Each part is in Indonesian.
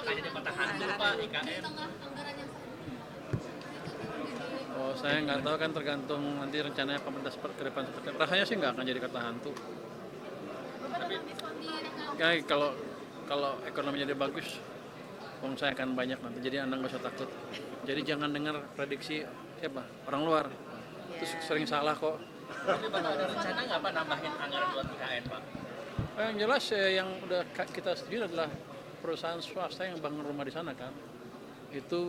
makanya di kota hantu Pak, IKN. Oh, saya nggak tahu, kan tergantung nanti rencananya pemerintah ke depan seperti apa. Rasanya sih nggak akan jadi kota hantu. Tapi kayak kalau ekonominya dia bagus, uang saya akan banyak nanti. Jadi Anda nggak usah takut. Jadi jangan dengar prediksi siapa orang luar. Terus sering salah kok. Tapi Bapak ada rencana nggak Pak nambahin anggaran buat IKN Pak? Yang jelas yang udah kita setujui adalah perusahaan swasta yang bangun rumah di sana kan. Itu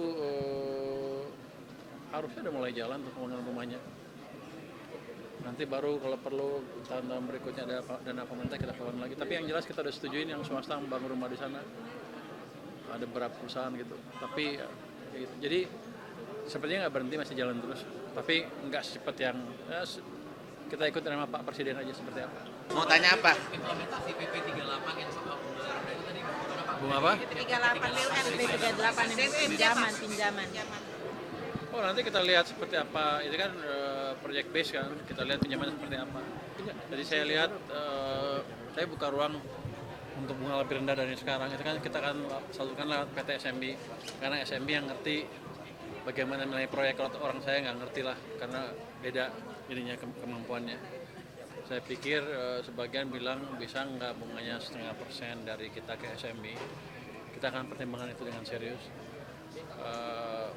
harusnya udah mulai jalan untuk pembangunan rumahnya. Nanti baru kalau perlu tahun-tahun berikutnya ada dana pemerintah kita kawan lagi. Tapi yang jelas kita udah setujuin yang swasta membangun rumah di sana. Ada beberapa perusahaan gitu. Tapi gitu. Jadi sepertinya nggak berhenti, masih jalan terus. Tapi nggak secepat yang kita ikut nama Pak Presiden aja seperti apa. Mau tanya apa? Implementasi PP 38 yang soal pembayaran itu tadi gimana Pak? Bunga apa? 38 PP 38 pinjaman. Oh, nanti kita lihat seperti apa. Itu kan project base kan. Kita lihat pinjaman seperti apa. Jadi saya lihat saya buka ruang untuk bunga lebih rendah dari sekarang. Itu kan kita kan salurkan lewat PT SMB. Karena SMB yang ngerti bagaimana nilai proyek. Kalau orang saya nggak ngerti lah, karena beda jadinya kemampuannya. Saya pikir sebagian bilang bisa nggak bunganya 0,5% dari kita ke SMB. Kita akan pertimbangkan itu dengan serius.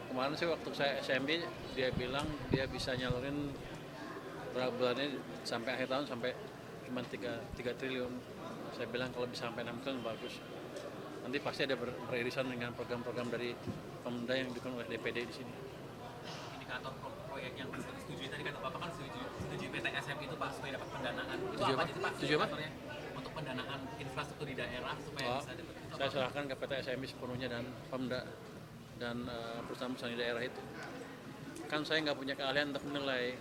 Kemarin sih waktu saya SMB, dia bilang dia bisa nyalurin berapa bulannya sampai akhir tahun sampai cuma 3 triliun. Saya bilang kalau bisa sampai 6 triliun bagus. Nanti pasti ada beririsan dengan program-program dari pemerintah yang didukung oleh DPD di sini. Indikator proyek yang disetujui tadi kan Bapak kan setuju PTSM itu Pak supaya dapat pendanaan. Itu Setuju apa apa? jadi Pak? Setuju apa? Indikatornya untuk pendanaan infrastruktur di daerah supaya bisa dapat. Saya serahkan ke PT SMB sepenuhnya dan Pemda dan perusahaan-perusahaan di daerah itu. Kan saya nggak punya keahlian untuk menilai.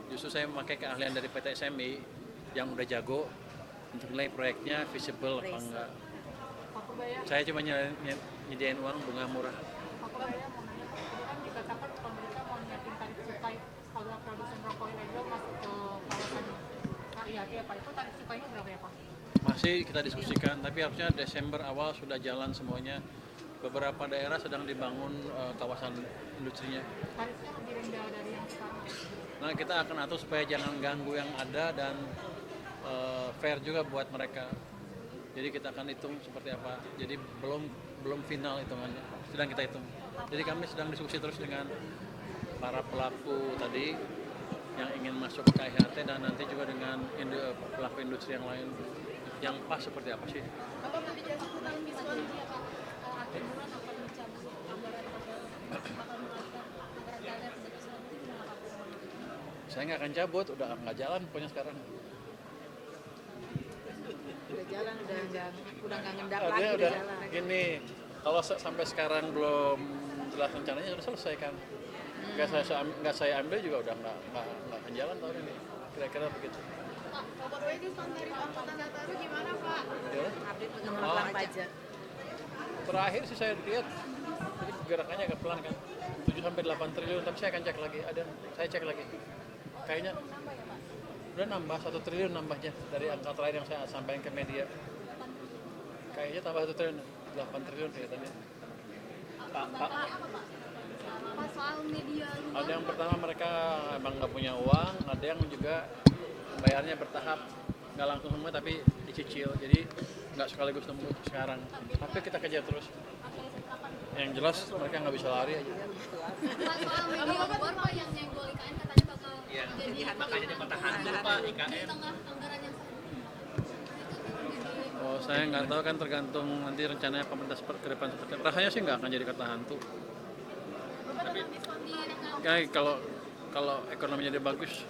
Justru saya memakai keahlian dari PT SMB yang udah jago untuk nilai proyeknya visible apa enggak. Saya cuma nyediain uang bunga murah. Aku saya mau nanya, tadi kan dikatakan pemerintah mau nyiapin tarif cukai agar produsen rokok ilegal masuk ke kawasan KIAD ya Pak. Itu tarif cukainya berapa ya Pak? Masih kita diskusikan, tapi harusnya Desember awal sudah jalan semuanya. Beberapa daerah sedang dibangun kawasan industrinya. Tarifnya lebih rendah dari yang sekarang. Nah, kita akan atur supaya jangan ganggu yang ada dan fair juga buat mereka. Jadi kita akan hitung seperti apa. Jadi belum final hitungannya, sedang kita hitung. Jadi kami sedang diskusi terus dengan para pelaku tadi yang ingin masuk ke KIHT dan nanti juga dengan pelaku industri yang lain yang pas seperti apa sih. Bapak nanti jasa tentang diskon dia Pak. Akhir bulan akan mencabut anggaran bakal melakukan anggaran kalian sebesar itu gimana Pak? Saya nggak akan cabut, udah nggak jalan pokoknya sekarang. Udah jalan, udah nggak ngendap Dia lagi, udah jalan. gini, kalau sampai sekarang belum jelas rencananya udah selesai kan. Nggak saya ambil juga udah nggak akan jalan tahun ini. Kira-kira begitu. Pak, Bapak Roy diskon tarif angkutan Nataru gimana Pak? Ya. Update pengelolaan pajak. Terakhir sih saya lihat, jadi gerakannya agak pelan kan. 7-8 triliun, tapi saya akan cek lagi. Saya cek lagi. Kayaknya udah nambah 1 triliun nambahnya dari angka terakhir yang saya sampaikan ke media. Kayaknya tambah 1 triliun, 8 triliun kelihatannya. Pak. Pak soal media Ada yang pertama mereka emang nggak punya uang, ada yang juga bayarnya bertahap, nggak langsung semua tapi dicicil, jadi nggak sekaligus nemu sekarang. Tapi kita kejar terus. Yang jelas mereka nggak bisa lari aja. Pak soal media luar Pak yang nyenggol IKN katanya bakal Iya, jadi makanya di kota hantu Pak, di IKN. tengah anggaran yang Oh, saya nggak tahu, kan tergantung nanti rencananya pemerintah ke depan seperti apa. Rasanya sih nggak akan jadi kota hantu. Tapi kayak kalau ekonominya dia bagus,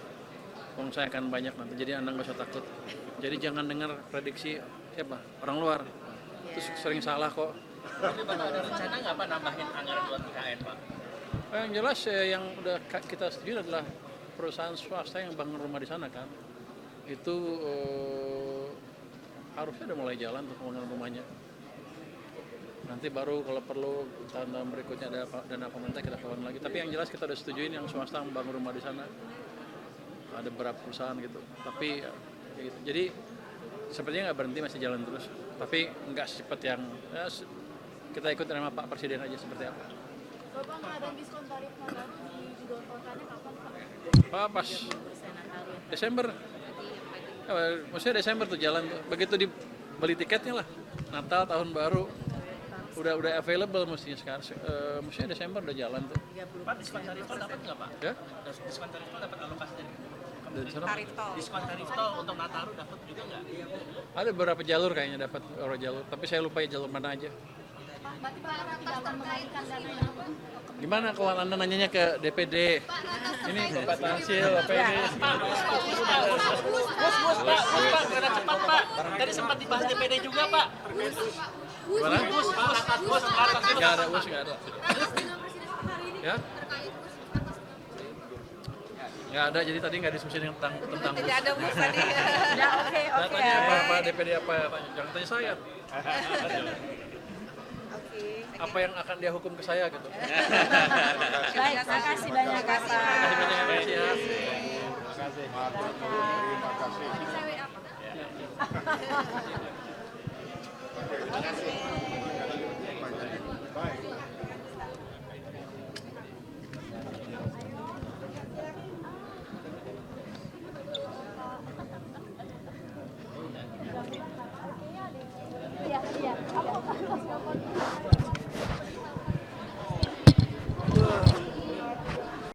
uang saya akan banyak nanti. Jadi Anda nggak usah takut. Jadi jangan dengar prediksi siapa orang luar. Terus sering salah kok. Tapi Bapak ada rencana nggak Pak nambahin anggaran buat IKN Pak? Yang jelas yang udah kita setujui adalah perusahaan swasta yang bangun rumah di sana kan. Itu harusnya udah mulai jalan untuk pembangunan rumahnya. Nanti baru kalau perlu tahun-tahun berikutnya ada dana pemerintah kita kawan lagi. Tapi yang jelas kita udah setujuin yang swasta membangun rumah di sana. Ada beberapa perusahaan gitu. Tapi gitu. Jadi sepertinya nggak berhenti, masih jalan terus. Tapi nggak secepat yang kita ikut sama Pak Presiden aja seperti apa. Bapak pengadaan diskon tarif Nataru digelontorkannya kapan Pak? Pak pas Desember, maksudnya Desember tuh jalan tuh. Begitu dibeli tiketnya lah, Natal tahun baru udah available mestinya sekarang. Mestinya Desember udah jalan tuh. Pak, diskon tarif tol dapat nggak Pak? Ya? Diskon tarif tol dapat alokasi dari Dari sana diskon tarif tol untuk Nataru dapat juga nggak? ada beberapa jalur kayaknya dapat beberapa jalur, tapi saya lupa ya jalur mana aja. Berarti Bapak tidak akan mengalihkan dana yang apa? Gimana kalau Anda nanyanya ke DPD? Ini Bapak Tansil, DPD. Pak, kereta cepat Pak. Tadi sempat dibahas DPD juga Pak. Gimana? Bus, Nggak ada, bus nggak ada. Ya? Nggak ada, jadi tadi nggak diskusi tentang bus. Tidak ada bus tadi. Udah oke. Tanya apa DPD apa, jangan tanya saya. Apa yang akan dia hukum ke saya gitu. Baik, makasih banyak Bapak. Terima kasih banyak ya. Terima kasih.